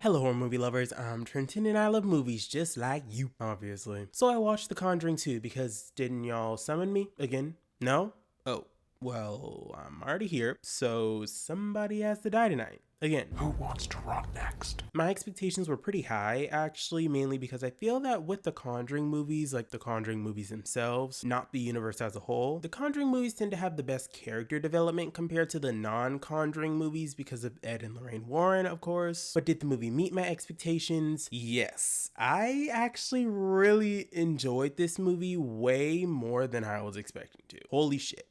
Hello horror movie lovers, I'm Trenton and I love movies just like you, obviously. So I watched The Conjuring 2 because didn't y'all summon me again? No? Oh, well, I'm already here, so somebody has to die tonight. Again. Who wants to rot next? My expectations were pretty high, actually, mainly because I feel that with the Conjuring movies, like the Conjuring movies themselves, not the universe as a whole, the Conjuring movies tend to have the best character development compared to the non-Conjuring movies because of Ed and Lorraine Warren, of course. But did the movie meet my expectations? Yes. I actually really enjoyed this movie way more than I was expecting to. Holy shit.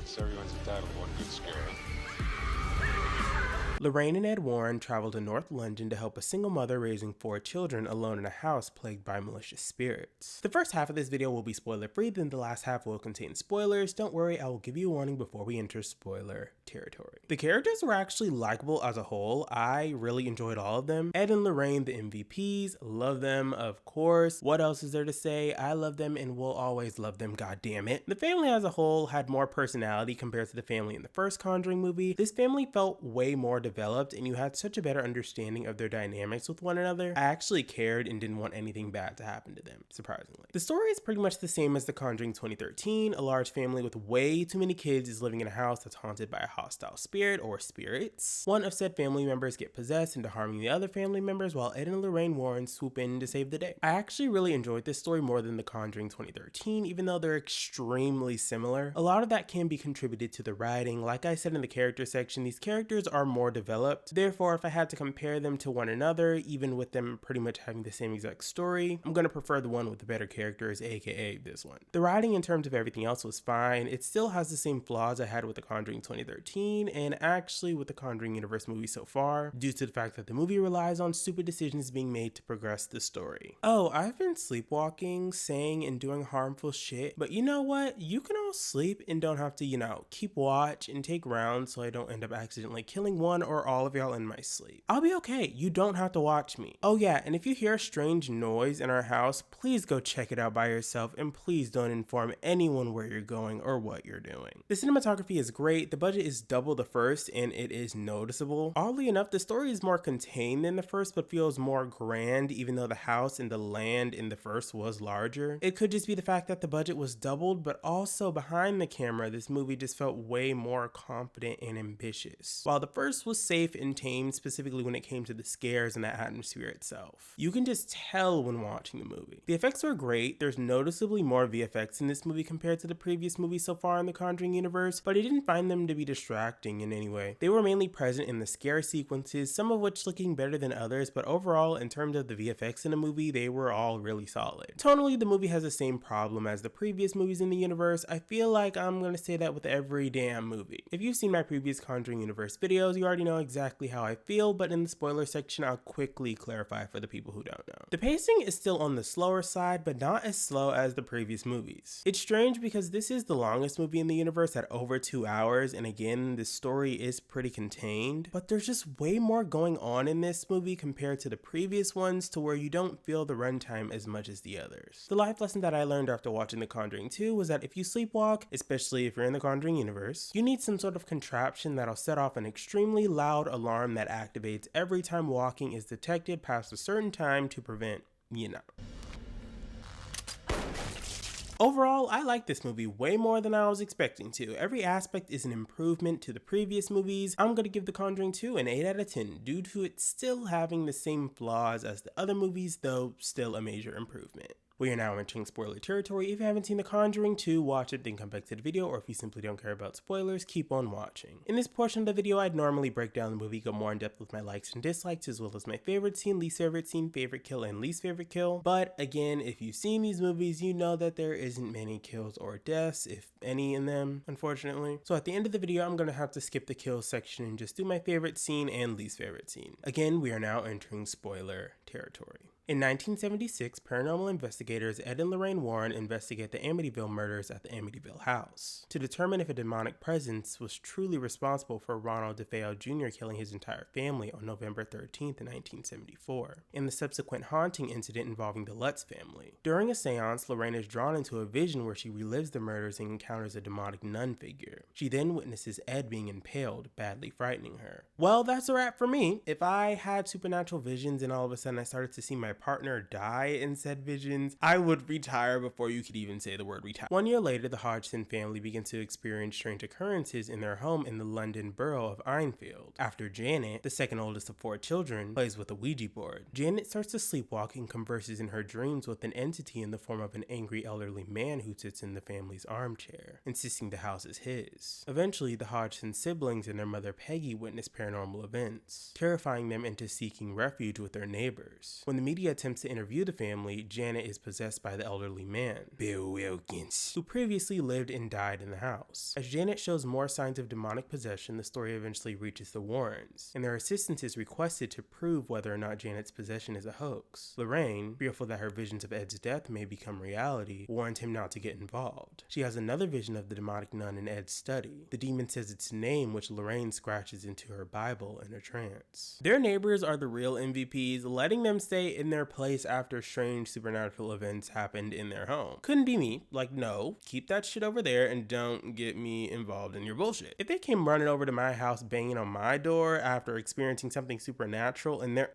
So everyone's entitled to one good scare. Lorraine and Ed Warren travel to North London to help a single mother raising 4 children alone in a house plagued by malicious spirits. The first half of this video will be spoiler free, then the last half will contain spoilers. Don't worry, I will give you a warning before we enter spoiler territory. The characters were actually likable as a whole. I really enjoyed all of them. Ed and Lorraine, the MVPs, love them, of course. What else is there to say? I love them and will always love them, god damn it. The family as a whole had more personality compared to the family in the first Conjuring movie. This family felt way more developed and you had such a better understanding of their dynamics with one another. I actually cared and didn't want anything bad to happen to them, surprisingly. The story is pretty much the same as The Conjuring 2013. A large family with way too many kids is living in a house that's haunted by a hostile spirit or spirits. One of said family members get possessed into harming the other family members while Ed and Lorraine Warren swoop in to save the day. I actually really enjoyed this story more than The Conjuring 2013, even though they're extremely similar. A lot of that can be contributed to the writing. Like I said in the character section, these characters are more developed. Therefore, if I had to compare them to one another, even with them pretty much having the same exact story, I'm going to prefer the one with the better characters, aka this one. The writing in terms of everything else was fine. It still has the same flaws I had with The Conjuring 2013 and actually with the Conjuring universe movie so far, due to the fact that the movie relies on stupid decisions being made to progress the story. Oh, I've been sleepwalking, saying and doing harmful shit, but you know what? You can all sleep and don't have to, keep watch and take rounds so I don't end up accidentally killing one or all of y'all in my sleep. I'll be okay. You don't have to watch me. Oh yeah, and if you hear a strange noise in our house, please go check it out by yourself and please don't inform anyone where you're going or what you're doing. The cinematography is great. The budget is double the first and it is noticeable. Oddly enough, the story is more contained than the first but feels more grand even though the house and the land in the first was larger. It could just be the fact that the budget was doubled, but also behind the camera this movie just felt way more confident and ambitious. While the first was safe and tame, specifically when it came to the scares and the atmosphere itself. You can just tell when watching the movie. The effects are great. There's noticeably more VFX in this movie compared to the previous movies so far in the Conjuring universe, but I didn't find them to be distracting in any way. They were mainly present in the scare sequences, some of which looking better than others, but overall in terms of the VFX in the movie, they were all really solid. Tonally, the movie has the same problem as the previous movies in the universe. I feel like I'm gonna say that with every damn movie. If you've seen my previous Conjuring universe videos, you already know exactly how I feel, but in the spoiler section, I'll quickly clarify for the people who don't know. The pacing is still on the slower side, but not as slow as the previous movies. It's strange because this is the longest movie in the universe at over 2 hours, and again, the story is pretty contained, but there's just way more going on in this movie compared to the previous ones to where you don't feel the runtime as much as the others. The life lesson that I learned after watching The Conjuring 2 was that if you sleepwalk, especially if you're in the Conjuring universe, you need some sort of contraption that'll set off an extremely loud alarm that activates every time walking is detected past a certain time to prevent, Overall, I like this movie way more than I was expecting to. Every aspect is an improvement to the previous movies. I'm gonna give The Conjuring 2 an 8 out of 10 due to it still having the same flaws as the other movies, though still a major improvement. We are now entering spoiler territory. If you haven't seen The Conjuring 2, watch it, then come back to the video, or if you simply don't care about spoilers, keep on watching. In this portion of the video, I'd normally break down the movie, go more in depth with my likes and dislikes, as well as my favorite scene, least favorite scene, favorite kill, and least favorite kill. But again, if you've seen these movies, you know that there isn't many kills or deaths, if any in them, unfortunately. So at the end of the video, I'm gonna have to skip the kills section and just do my favorite scene and least favorite scene. Again, we are now entering spoiler territory. In 1976, paranormal investigators Ed and Lorraine Warren investigate the Amityville murders at the Amityville house to determine if a demonic presence was truly responsible for Ronald DeFeo Jr. killing his entire family on November 13th, 1974, and the subsequent haunting incident involving the Lutz family. During a seance, Lorraine is drawn into a vision where she relives the murders and encounters a demonic nun figure. She then witnesses Ed being impaled, badly frightening her. Well, that's a wrap for me. If I had supernatural visions and all of a sudden I started to see my partner die in said visions, I would retire before you could even say the word retire. 1 year later, the Hodgson family begins to experience strange occurrences in their home in the London borough of Enfield, after Janet, the second oldest of 4 children, plays with a Ouija board. Janet starts to sleepwalk and converses in her dreams with an entity in the form of an angry elderly man who sits in the family's armchair, insisting the house is his. Eventually, the Hodgson siblings and their mother Peggy witness paranormal events, terrifying them into seeking refuge with their neighbors. When the media attempts to interview the family, Janet is possessed by the elderly man, Bill Wilkins, who previously lived and died in the house. As Janet shows more signs of demonic possession, the story eventually reaches the Warrens, and their assistance is requested to prove whether or not Janet's possession is a hoax. Lorraine, fearful that her visions of Ed's death may become reality, warns him not to get involved. She has another vision of the demonic nun in Ed's study. The demon says its name, which Lorraine scratches into her Bible in a trance. Their neighbors are the real MVPs, letting them stay in their place after strange supernatural events happened in their home. Couldn't be me. Like, no, keep that shit over there and don't get me involved in your bullshit. If they came running over to my house banging on my door after experiencing something supernatural and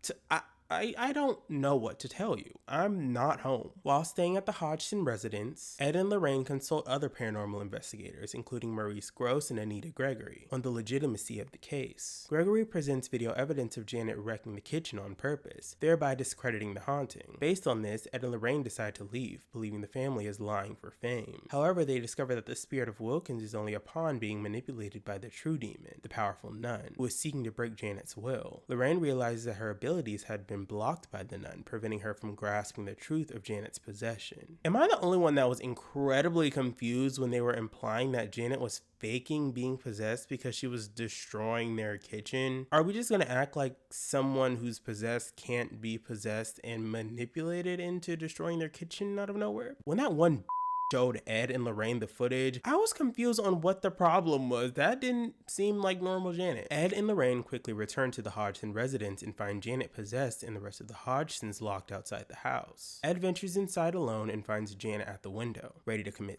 I don't know what to tell you. I'm not home. While staying at the Hodgson residence, Ed and Lorraine consult other paranormal investigators, including Maurice Gross and Anita Gregory, on the legitimacy of the case. Gregory presents video evidence of Janet wrecking the kitchen on purpose, thereby discrediting the haunting. Based on this, Ed and Lorraine decide to leave, believing the family is lying for fame. However, they discover that the spirit of Wilkins is only a pawn being manipulated by the true demon, the powerful nun, who is seeking to break Janet's will. Lorraine realizes that her abilities had been blocked by the nun, preventing her from grasping the truth of Janet's possession. Am I the only one that was incredibly confused when they were implying that Janet was faking being possessed because she was destroying their kitchen? Are we just gonna act like someone who's possessed can't be possessed and manipulated into destroying their kitchen out of nowhere? When that one showed Ed and Lorraine the footage, I was confused on what the problem was. That didn't seem like normal Janet. Ed and Lorraine quickly return to the Hodgson residence and find Janet possessed and the rest of the Hodgsons locked outside the house. Ed ventures inside alone and finds Janet at the window, ready to commit.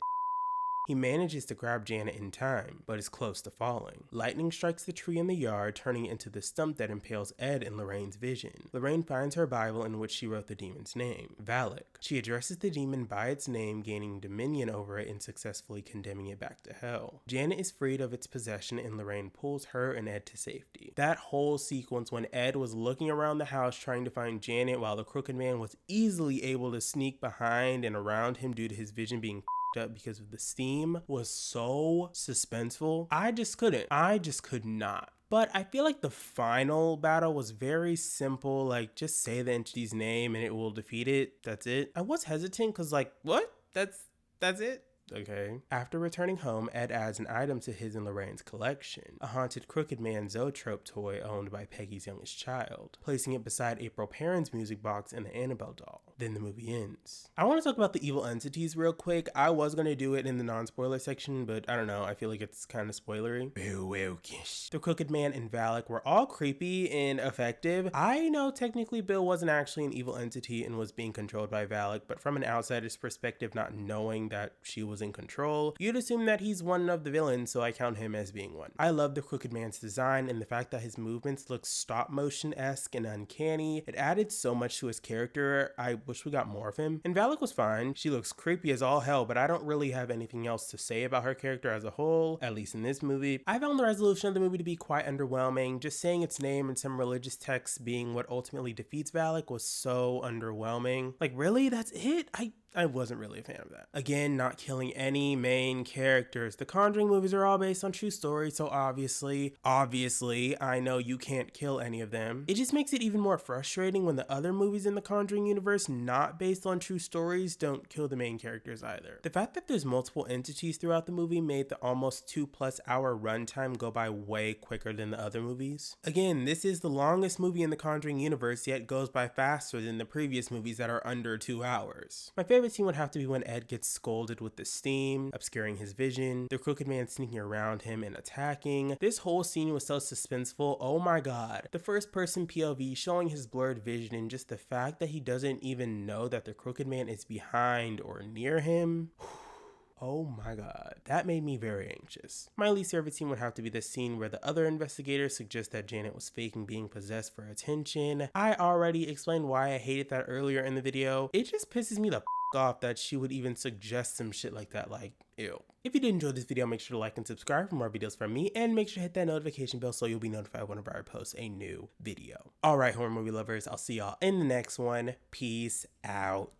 He manages to grab Janet in time, but is close to falling. Lightning strikes the tree in the yard, turning it into the stump that impales Ed in Lorraine's vision. Lorraine finds her Bible in which she wrote the demon's name, Valak. She addresses the demon by its name, gaining dominion over it and successfully condemning it back to hell. Janet is freed of its possession and Lorraine pulls her and Ed to safety. That whole sequence when Ed was looking around the house trying to find Janet while the crooked man was easily able to sneak behind and around him due to his vision being up because of the steam was so suspenseful. I just could not. But I feel like the final battle was very simple, like just say the entity's name and it will defeat it. That's it. I was hesitant because like, what? That's it? Okay. After returning home, Ed adds an item to his and Lorraine's collection, a haunted crooked man zoetrope toy owned by Peggy's youngest child, placing it beside April Perrin's music box and the Annabelle doll. Then the movie ends. I want to talk about the evil entities real quick. I was going to do it in the non-spoiler section, but I don't know. I feel like it's kind of spoilery. Bill Wilkins. The crooked man and Valak were all creepy and effective. I know technically Bill wasn't actually an evil entity and was being controlled by Valak, but from an outsider's perspective, not knowing that she was in control, you'd assume that he's one of the villains, so I count him as being one. I love the crooked man's design and the fact that his movements look stop motion-esque and uncanny. It added so much to his character. I wish we got more of him. And Valak was fine. She looks creepy as all hell, but I don't really have anything else to say about her character as a whole, at least in this movie. I found the resolution of the movie to be quite underwhelming. Just saying its name and some religious texts being what ultimately defeats Valak was so underwhelming. Like, really? That's it? I wasn't really a fan of that. Again, not killing any main characters. The Conjuring movies are all based on true stories, so obviously, I know you can't kill any of them. It just makes it even more frustrating when the other movies in the Conjuring universe not based on true stories don't kill the main characters either. The fact that there's multiple entities throughout the movie made the almost 2+ hour runtime go by way quicker than the other movies. Again, this is the longest movie in the Conjuring universe, yet goes by faster than the previous movies that are under 2 hours. My favorite scene would have to be when Ed gets scolded with the steam, obscuring his vision, the crooked man sneaking around him and attacking. This whole scene was so suspenseful, oh my god. The first person POV showing his blurred vision and just the fact that he doesn't even know that the crooked man is behind or near him. Oh my god, that made me very anxious. My least favorite scene would have to be the scene where the other investigators suggest that Janet was faking being possessed for attention. I already explained why I hated that earlier in the video. It just pisses me the off that she would even suggest some shit like that, like, ew. If you did enjoy this video, make sure to like and subscribe for more videos from me, and make sure to hit that notification bell so you'll be notified whenever I post a new video. Alright, horror movie lovers, I'll see y'all in the next one. Peace out.